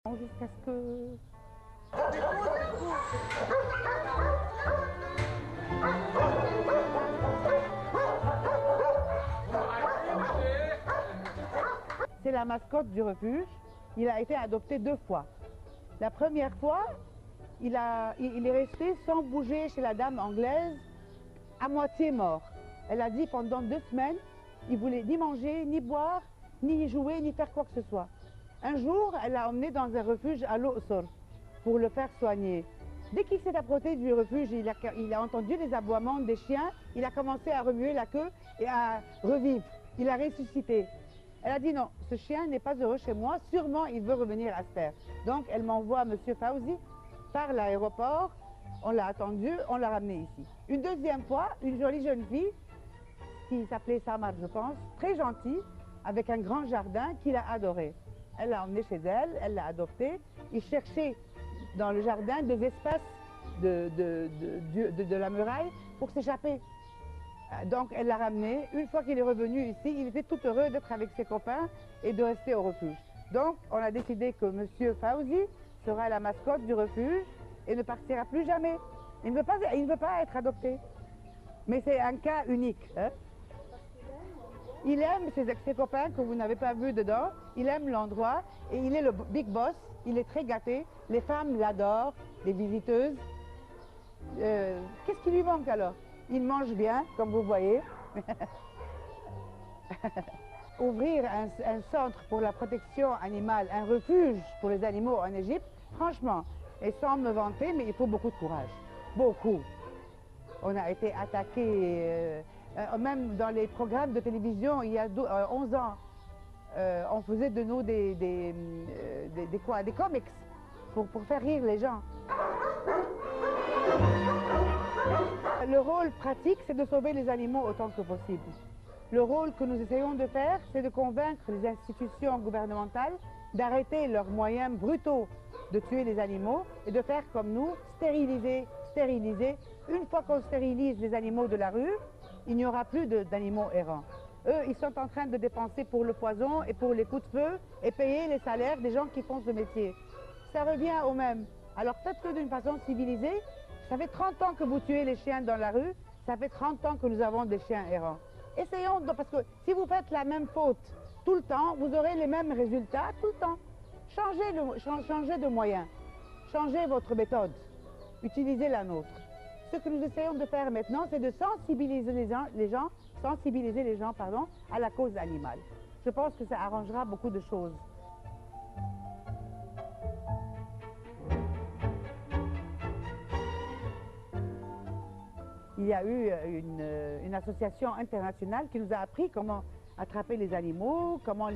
Jusqu'à ce que... C'est la mascotte du refuge. Il a été adopté 2 fois. La première fois, il est resté sans bouger chez la dame anglaise, à moitié mort. Elle a dit pendant 2 semaines, il voulait ni manger, ni boire, ni jouer, ni faire quoi que ce soit. Un jour, elle l'a emmené dans un refuge à Lo'sor pour le faire soigner. Dès qu'il s'est approché du refuge, il a entendu les aboiements des chiens, il a commencé à remuer la queue et à revivre. Il a ressuscité. Elle a dit non, ce chien n'est pas heureux chez moi, sûrement il veut revenir à Ster. Donc elle m'envoie M. Fawzi par l'aéroport, on l'a attendu, on l'a ramené ici. Une deuxième fois, une jolie jeune fille, qui s'appelait Samar je pense, très gentille, avec un grand jardin qu'il a adoré. Elle l'a emmené chez elle, elle l'a adopté. Il cherchait dans le jardin des espaces de la muraille pour s'échapper. Donc elle l'a ramené. Une fois qu'il est revenu ici, il était tout heureux d'être avec ses copains et de rester au refuge. Donc on a décidé que M. Fawzi sera la mascotte du refuge et ne partira plus jamais. Il ne veut pas être adopté. Mais c'est un cas unique. Hein? Il aime ses copains que vous n'avez pas vus dedans, il aime l'endroit et il est le big boss, il est très gâté, les femmes l'adorent, les visiteuses. Qu'est-ce qui lui manque alors? Il mange bien, comme vous voyez. Ouvrir un centre pour la protection animale, un refuge pour les animaux en Égypte, franchement, et sans me vanter, mais il faut beaucoup de courage, beaucoup. On a été attaqué, même dans les programmes de télévision, il y a 11 ans, on faisait de nous des comics pour faire rire les gens. Le rôle pratique, c'est de sauver les animaux autant que possible. Le rôle que nous essayons de faire, c'est de convaincre les institutions gouvernementales d'arrêter leurs moyens brutaux de tuer les animaux et de faire comme nous, stériliser. Une fois qu'on stérilise les animaux de la rue, il n'y aura plus d'animaux errants. Eux, ils sont en train de dépenser pour le poison et pour les coups de feu et payer les salaires des gens qui font ce métier. Ça revient au même. Alors faites-le d'une façon civilisée. Ça fait 30 ans que vous tuez les chiens dans la rue, ça fait 30 ans que nous avons des chiens errants. Essayons, parce que si vous faites la même faute tout le temps, vous aurez les mêmes résultats tout le temps. Changez de moyen, changez votre méthode, utilisez la nôtre. Ce que nous essayons de faire maintenant, c'est de sensibiliser les gens à la cause animale. Je pense que ça arrangera beaucoup de choses. Il y a eu une association internationale qui nous a appris comment attraper les animaux, comment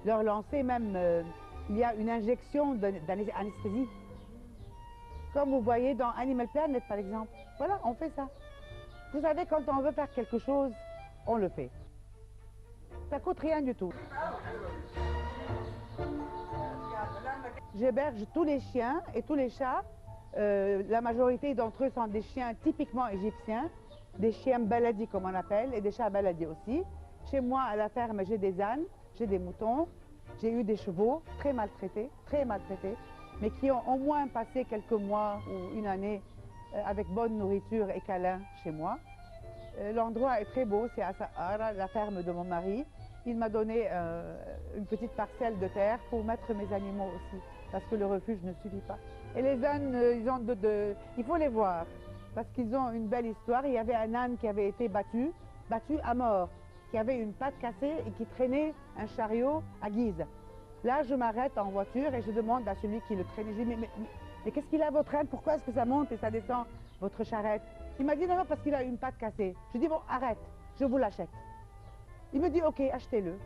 leur lancer même, il y a une injection d'anesthésie. Comme vous voyez dans Animal Planet par exemple. Voilà, on fait ça. Vous savez, quand on veut faire quelque chose, on le fait. Ça coûte rien du tout. J'héberge tous les chiens et tous les chats. La majorité d'entre eux sont des chiens typiquement égyptiens, des chiens baladi comme on appelle, et des chats baladi aussi. Chez moi, à la ferme, j'ai des ânes, j'ai des moutons, j'ai eu des chevaux très maltraités, mais qui ont au moins passé quelques mois ou une année avec bonne nourriture et câlin chez moi. L'endroit est très beau, c'est à Sahara, la ferme de mon mari. Il m'a donné une petite parcelle de terre pour mettre mes animaux aussi, parce que le refuge ne suffit pas. Et les ânes, il faut les voir, parce qu'ils ont une belle histoire. Il y avait un âne qui avait été battu à mort, qui avait une patte cassée et qui traînait un chariot à Guise. Là, je m'arrête en voiture et je demande à celui qui le traînait, je dis, mais qu'est-ce qu'il a votre âne? Pourquoi est-ce que ça monte et ça descend, votre charrette? Il m'a dit, non, parce qu'il a une patte cassée. Je dis, bon, arrête, je vous l'achète. Il me dit, ok, achetez-le.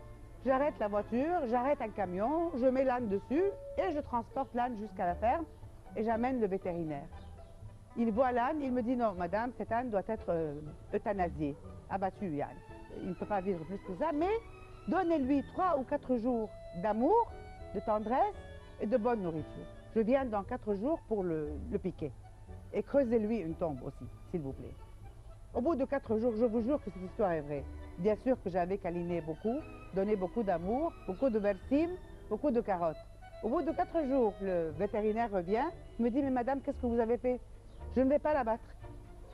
J'arrête la voiture, j'arrête un camion, je mets l'âne dessus et je transporte l'âne jusqu'à la ferme et j'amène le vétérinaire. Il voit l'âne, il me dit, non, madame, cet âne doit être euthanasié, abattu, Yann. Il ne peut pas vivre plus que ça, mais donnez-lui 3 ou 4 jours d'amour, de tendresse et de bonne nourriture. Je viens dans 4 jours pour le piquer. Et creusez-lui une tombe aussi, s'il vous plaît. Au bout de 4 jours, je vous jure que cette histoire est vraie. Bien sûr que j'avais câliné beaucoup, donné beaucoup d'amour, beaucoup de bersim, beaucoup de carottes. Au bout de 4 jours, le vétérinaire revient, me dit, mais madame, qu'est-ce que vous avez fait? Je ne vais pas l'abattre.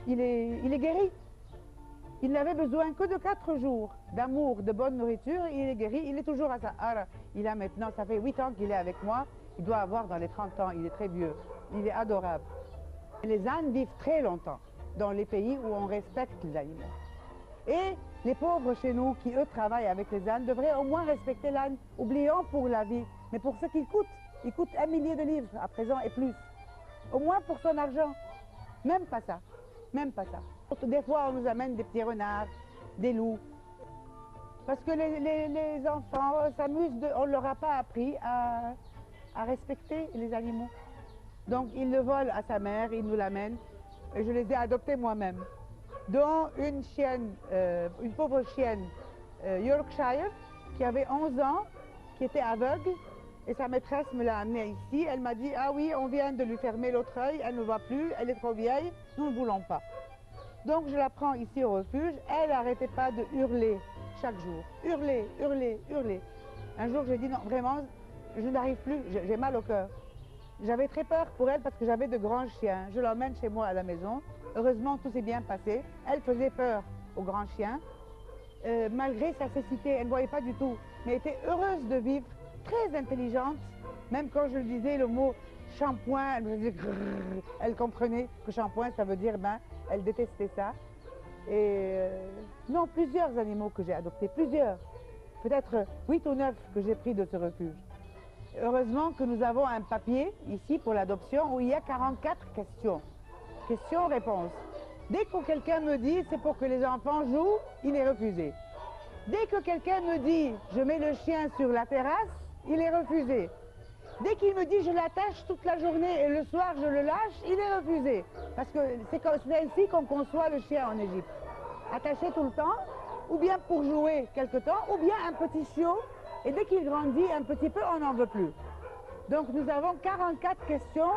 Il est guéri. Il n'avait besoin que de 4 jours d'amour, de bonne nourriture, il est guéri, il est toujours à Sahara. Il a maintenant, ça fait 8 ans qu'il est avec moi, il doit avoir dans les 30 ans, il est très vieux, il est adorable. Les ânes vivent très longtemps dans les pays où on respecte les animaux. Et les pauvres chez nous qui, eux, travaillent avec les ânes, devraient au moins respecter l'âne, oubliant pour la vie, mais pour ce qu'il coûte. Il coûte 1 millier de livres à présent et plus. Au moins pour son argent. Même pas ça. Même pas ça. Des fois, on nous amène des petits renards, des loups. Parce que les enfants s'amusent, on ne leur a pas appris à respecter les animaux. Donc, ils le volent à sa mère, ils nous l'amènent. Et je les ai adoptés moi-même. Dont une chienne, une pauvre chienne Yorkshire, qui avait 11 ans, qui était aveugle. Et sa maîtresse me l'a amenée ici. Elle m'a dit, ah oui, on vient de lui fermer l'autre œil, elle ne voit plus, elle est trop vieille, nous ne voulons pas. Donc je la prends ici au refuge. Elle n'arrêtait pas de hurler chaque jour. Hurler, hurler, hurler. Un jour, j'ai dit, non, vraiment, je n'arrive plus, j'ai mal au cœur. J'avais très peur pour elle parce que j'avais de grands chiens. Je l'emmène chez moi à la maison. Heureusement, tout s'est bien passé. Elle faisait peur aux grands chiens. Malgré sa cécité, elle ne voyait pas du tout, mais était heureuse de vivre, très intelligente. Même quand je lui disais le mot shampoing, elle me disait grrr, elle comprenait que shampoing, ça veut dire ben, elle détestait ça. Et non, plusieurs animaux que j'ai adoptés, plusieurs. Peut-être 8 ou 9 que j'ai pris de ce refuge. Heureusement que nous avons un papier ici pour l'adoption où il y a 44 questions. Questions-réponses. Dès que quelqu'un me dit c'est pour que les enfants jouent, il est refusé. Dès que quelqu'un me dit je mets le chien sur la terrasse, il est refusé. Dès qu'il me dit je l'attache toute la journée et le soir je le lâche, il est refusé. Parce que c'est ainsi qu'on conçoit le chien en Égypte. Attaché tout le temps, ou bien pour jouer quelque temps, ou bien un petit chiot. Et dès qu'il grandit un petit peu, on n'en veut plus. Donc nous avons 44 questions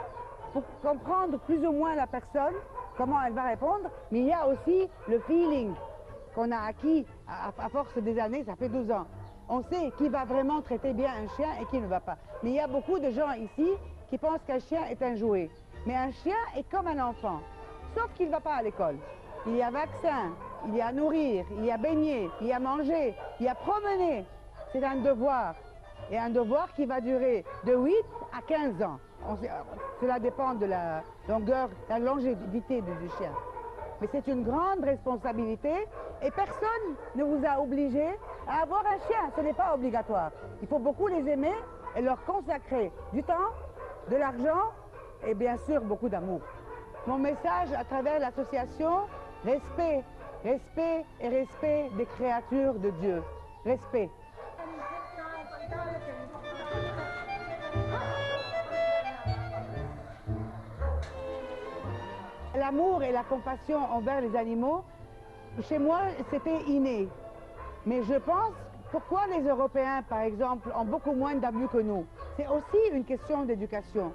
pour comprendre plus ou moins la personne, comment elle va répondre. Mais il y a aussi le feeling qu'on a acquis à force des années, ça fait 12 ans. On sait qui va vraiment traiter bien un chien et qui ne va pas. Mais il y a beaucoup de gens ici qui pensent qu'un chien est un jouet. Mais un chien est comme un enfant, sauf qu'il ne va pas à l'école. Il y a vaccin, il y a nourrir, il y a baigner, il y a manger, il y a promener. C'est un devoir, et un devoir qui va durer de 8 à 15 ans. Cela dépend de la longueur, la longévité du chien. Mais c'est une grande responsabilité et personne ne vous a obligé à avoir un chien. Ce n'est pas obligatoire. Il faut beaucoup les aimer et leur consacrer du temps, de l'argent et bien sûr beaucoup d'amour. Mon message à travers l'association, respect, respect et respect des créatures de Dieu. Respect. L'amour et la compassion envers les animaux, chez moi, c'était inné. Mais je pense, pourquoi les Européens, par exemple, ont beaucoup moins d'abus que nous? C'est aussi une question d'éducation.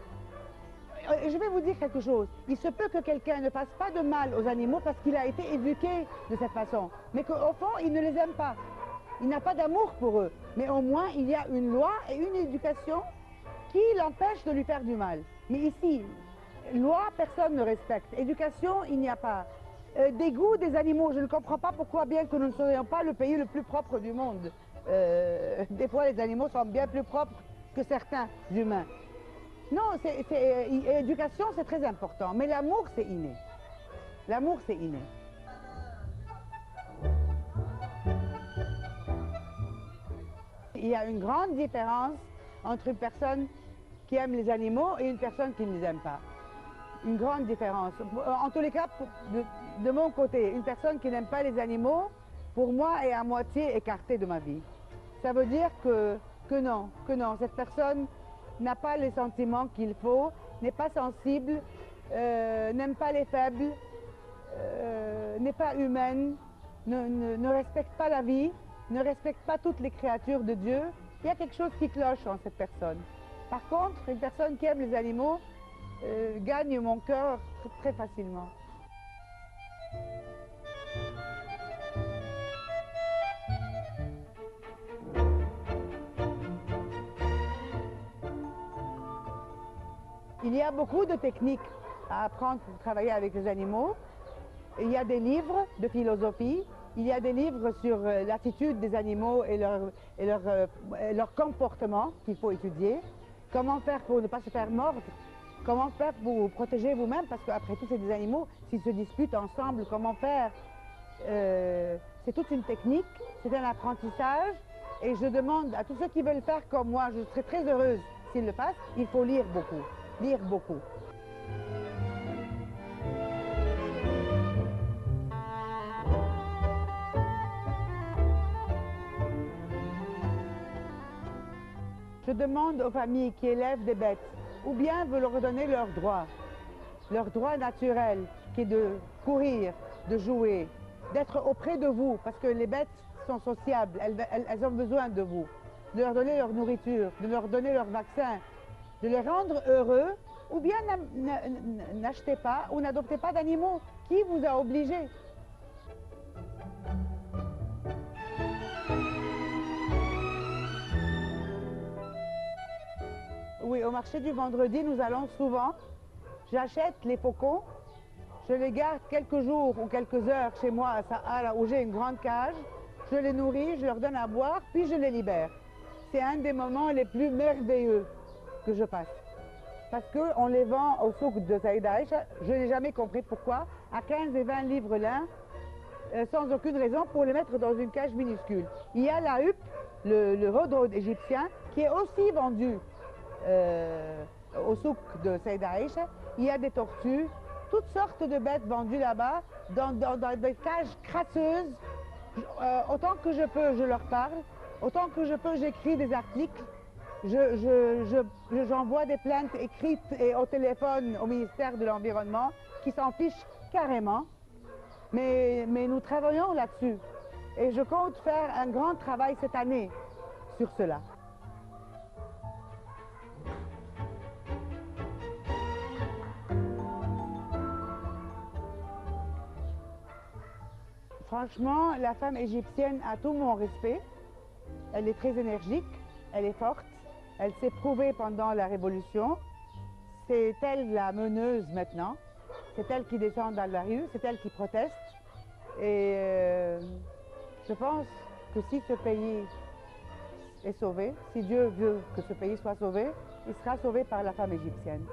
Je vais vous dire quelque chose. Il se peut que quelqu'un ne fasse pas de mal aux animaux parce qu'il a été éduqué de cette façon. Mais qu'au fond, il ne les aime pas. Il n'a pas d'amour pour eux. Mais au moins, il y a une loi et une éducation qui l'empêche de lui faire du mal. Mais ici, loi, personne ne respecte. Éducation, il n'y a pas. Dégoût des animaux, je ne comprends pas pourquoi, bien que nous ne soyons pas le pays le plus propre du monde. Des fois, les animaux sont bien plus propres que certains humains. Non, éducation, c'est très important. Mais l'amour, c'est inné. L'amour, c'est inné. Il y a une grande différence entre une personne qui aime les animaux et une personne qui ne les aime pas. Une grande différence. En tous les cas, de mon côté, une personne qui n'aime pas les animaux, pour moi, est à moitié écartée de ma vie. Ça veut dire que non, cette personne n'a pas les sentiments qu'il faut, n'est pas sensible, n'aime pas les faibles, n'est pas humaine, ne respecte pas la vie, ne respecte pas toutes les créatures de Dieu. Il y a quelque chose qui cloche en cette personne. Par contre, une personne qui aime les animaux gagne mon cœur très facilement. Il y a beaucoup de techniques à apprendre pour travailler avec les animaux. Il y a des livres de philosophie, il y a des livres sur l'attitude des animaux et leur comportement qu'il faut étudier. Comment faire pour ne pas se faire mordre? Comment faire pour vous protéger vous-même? Parce qu'après tout, c'est des animaux, s'ils se disputent ensemble, comment faire? C'est toute une technique, c'est un apprentissage. Et je demande à tous ceux qui veulent faire comme moi, je serai très heureuse s'ils le fassent, il faut lire beaucoup, lire beaucoup. Je demande aux familles qui élèvent des bêtes, ou bien veulent leur donner leur droit naturel, qui est de courir, de jouer, d'être auprès de vous, parce que les bêtes sont sociables, elles ont besoin de vous, de leur donner leur nourriture, de leur donner leur vaccin, de les rendre heureux, ou bien n'achetez pas ou n'adoptez pas d'animaux. Qui vous a obligé? Oui, au marché du vendredi, nous allons souvent. J'achète les faucons, je les garde quelques jours ou quelques heures chez moi à Sahara où j'ai une grande cage. Je les nourris, je leur donne à boire, puis je les libère. C'est un des moments les plus merveilleux que je passe. Parce qu'on les vend au souk de Saïd Aïcha, je n'ai jamais compris pourquoi, à 15 et 20 livres l'un, sans aucune raison pour les mettre dans une cage minuscule. Il y a la huppe, le rhodode égyptien, qui est aussi vendu au souk de Saïd Aïcha. Il y a des tortues, toutes sortes de bêtes vendues là-bas, dans des cages crasseuses. Autant que je peux, je leur parle. Autant que je peux, j'écris des articles. J'envoie des plaintes écrites et au téléphone au ministère de l'Environnement, qui s'en fiche carrément. Mais nous travaillons là-dessus. Et je compte faire un grand travail cette année sur cela. Franchement, la femme égyptienne a tout mon respect. Elle est très énergique, elle est forte, elle s'est prouvée pendant la Révolution. C'est elle la meneuse maintenant. C'est elle qui descend dans la rue, c'est elle qui proteste. Et je pense que si ce pays est sauvé, si Dieu veut que ce pays soit sauvé, il sera sauvé par la femme égyptienne.